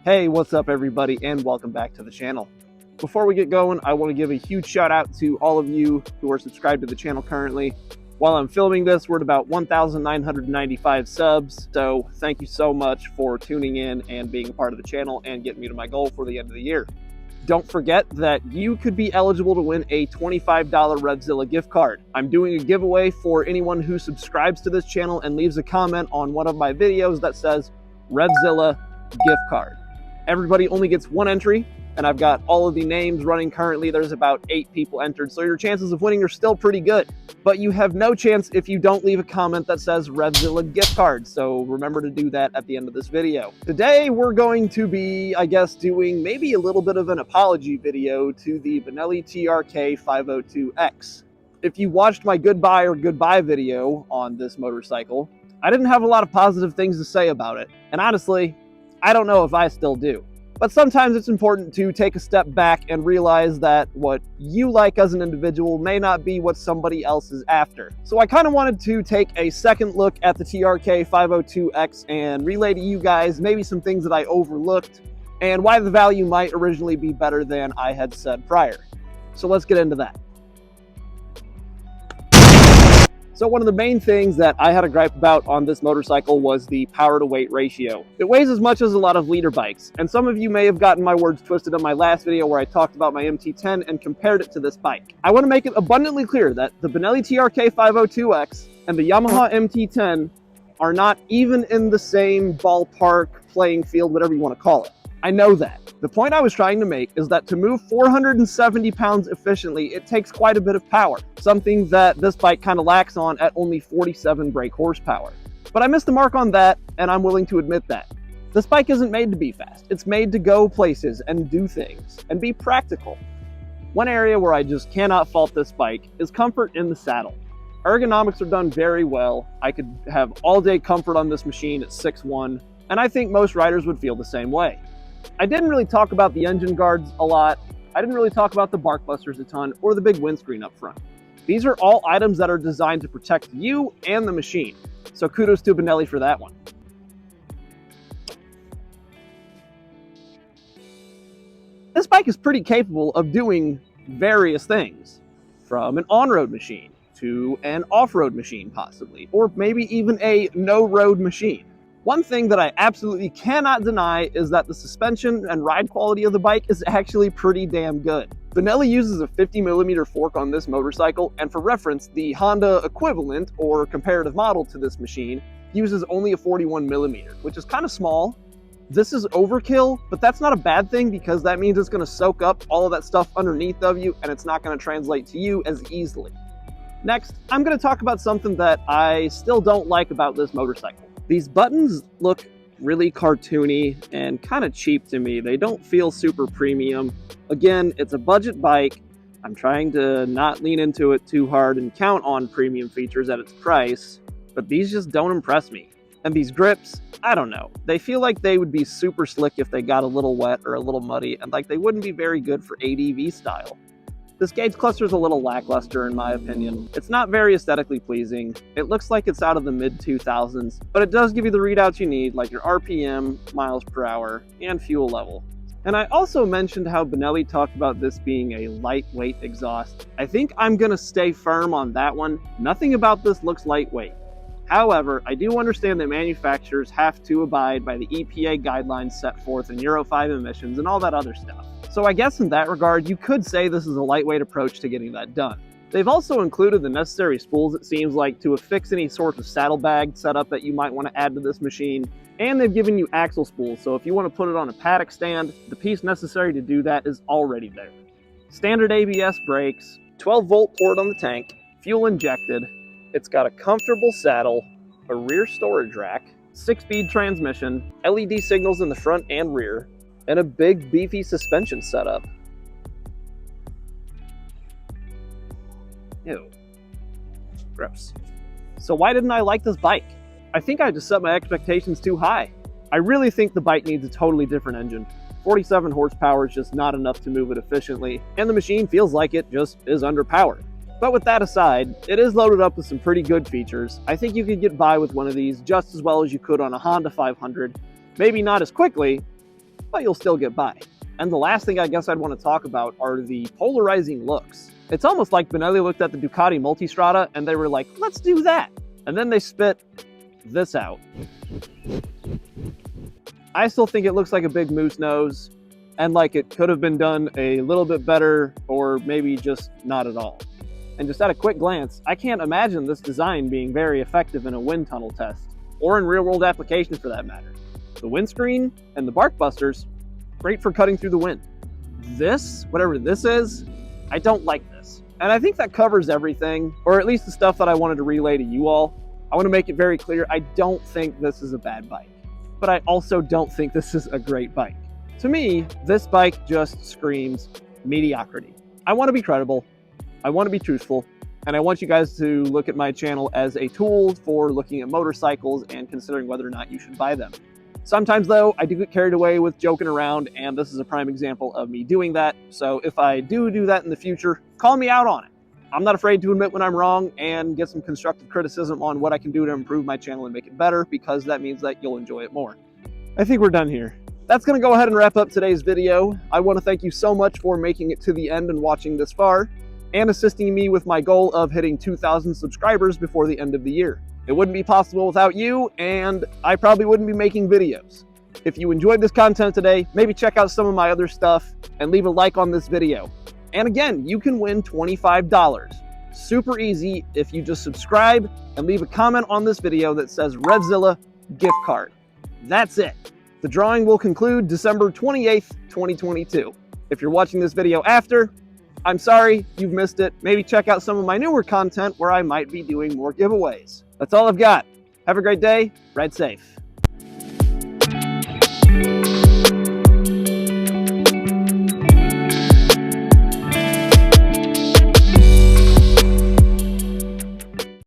Hey, what's up everybody, and welcome back to the channel. Before we get going, I want to give a huge shout out to all of you who are subscribed to the channel currently. While I'm filming this, we're at about 1,995 subs, so thank you so much for tuning in and being a part of the channel and getting me to my goal for the end of the year. Don't forget that you could be eligible to win a $25 Revzilla gift card. I'm doing a giveaway for anyone who subscribes to this channel and leaves a comment on one of my videos that says Revzilla gift card. Everybody only gets one entry, and I've got all of the names running currently. There's about 8 people entered, so your chances of winning are still pretty good. But you have no chance if you don't leave a comment that says Revzilla gift card, so remember to do that at the end of this video. Today we're going to be, I guess, doing maybe a little bit of an apology video to the Benelli TRK 502X. If you watched my goodbye video on this motorcycle, I didn't have a lot of positive things to say about it, and honestly, I don't know if I still do. But sometimes it's important to take a step back and realize that what you like as an individual may not be what somebody else is after. So I kind of wanted to take a second look at the TRK 502X and relay to you guys maybe some things that I overlooked and why the value might originally be better than I had said prior. So let's get into that. So one of the main things that I had a gripe about on this motorcycle was the power to weight ratio. It weighs as much as a lot of leader bikes, and some of you may have gotten my words twisted on my last video where I talked about my MT10 and compared it to this bike. I want to make it abundantly clear that the Benelli TRK 502X and the Yamaha MT10 are not even in the same ballpark, playing field, whatever you want to call it. I know that. The point I was trying to make is that to move 470 pounds efficiently, it takes quite a bit of power, something that this bike kind of lacks on at only 47 brake horsepower. But I missed the mark on that, and I'm willing to admit that. This bike isn't made to be fast. It's made to go places and do things and be practical. One area where I just cannot fault this bike is comfort in the saddle. Ergonomics are done very well. I could have all-day comfort on this machine at 6'1", and I think most riders would feel the same way. I didn't really talk about the engine guards a lot. I didn't really talk about the bark busters a ton or the big windscreen up front. These are all items that are designed to protect you and the machine. So kudos to Benelli for that one. This bike is pretty capable of doing various things, from an on-road machine to an off-road machine possibly, or maybe even a no-road machine. One thing that I absolutely cannot deny is that the suspension and ride quality of the bike is actually pretty damn good. Benelli uses a 50mm fork on this motorcycle, and for reference, the Honda equivalent or comparative model to this machine uses only a 41mm, which is kind of small. This is overkill, but that's not a bad thing because that means it's going to soak up all of that stuff underneath of you and it's not going to translate to you as easily. Next, I'm going to talk about something that I still don't like about this motorcycle. These buttons look really cartoony and kind of cheap to me. They don't feel super premium. Again, it's a budget bike. I'm trying to not lean into it too hard and count on premium features at its price, but these just don't impress me. And these grips, I don't know. They feel like they would be super slick if they got a little wet or a little muddy, and like they wouldn't be very good for ADV style. This gauge cluster is a little lackluster in my opinion. It's not very aesthetically pleasing. It looks like it's out of the mid-2000s, but it does give you the readouts you need, like your RPM, miles per hour, and fuel level. And I also mentioned how Benelli talked about this being a lightweight exhaust. I think I'm gonna stay firm on that one. Nothing about this looks lightweight. However, I do understand that manufacturers have to abide by the EPA guidelines set forth in Euro 5 emissions and all that other stuff. So I guess in that regard, you could say this is a lightweight approach to getting that done. They've also included the necessary spools, it seems like, to affix any sort of saddlebag setup that you might want to add to this machine. And they've given you axle spools, so if you want to put it on a paddock stand, the piece necessary to do that is already there. Standard ABS brakes, 12-volt port on the tank, fuel injected. It's got a comfortable saddle, a rear storage rack, 6-speed transmission, LED signals in the front and rear, and a big beefy suspension setup. Ew. Gross. So why didn't I like this bike? I think I just set my expectations too high. I really think the bike needs a totally different engine. 47 horsepower is just not enough to move it efficiently, and the machine feels like it just is underpowered. But with that aside, it is loaded up with some pretty good features. I think you could get by with one of these just as well as you could on a Honda 500. Maybe not as quickly, but you'll still get by. And the last thing I guess I'd want to talk about are the polarizing looks. It's almost like Benelli looked at the Ducati Multistrada and they were like, let's do that. And then they spit this out. I still think it looks like a big moose nose, and like it could have been done a little bit better, or maybe just not at all. And just at a quick glance, I can't imagine this design being very effective in a wind tunnel test, or in real-world applications for that matter. The windscreen and the bark busters, great for cutting through the wind. This, whatever this is, I don't like this. And I think that covers everything, or at least the stuff that I wanted to relay to you all. I want to make it very clear, I don't think this is a bad bike, but I also don't think this is a great bike. To me, this bike just screams mediocrity. I want to be credible, I want to be truthful, and I want you guys to look at my channel as a tool for looking at motorcycles and considering whether or not you should buy them. Sometimes though, I do get carried away with joking around, and this is a prime example of me doing that. So if I do that in the future, call me out on it. I'm not afraid to admit when I'm wrong and get some constructive criticism on what I can do to improve my channel and make it better, because that means that you'll enjoy it more. I think we're done here. That's going to go ahead and wrap up today's video. I want to thank you so much for making it to the end and watching this far, and assisting me with my goal of hitting 2,000 subscribers before the end of the year. It wouldn't be possible without you, and I probably wouldn't be making videos. If you enjoyed this content today, maybe check out some of my other stuff and leave a like on this video. And again, you can win $25. Super easy if you just subscribe and leave a comment on this video that says Revzilla gift card. That's it. The drawing will conclude December 28th, 2022. If you're watching this video after, I'm sorry, you've missed it. Maybe check out some of my newer content where I might be doing more giveaways. That's all I've got. Have a great day. Ride safe.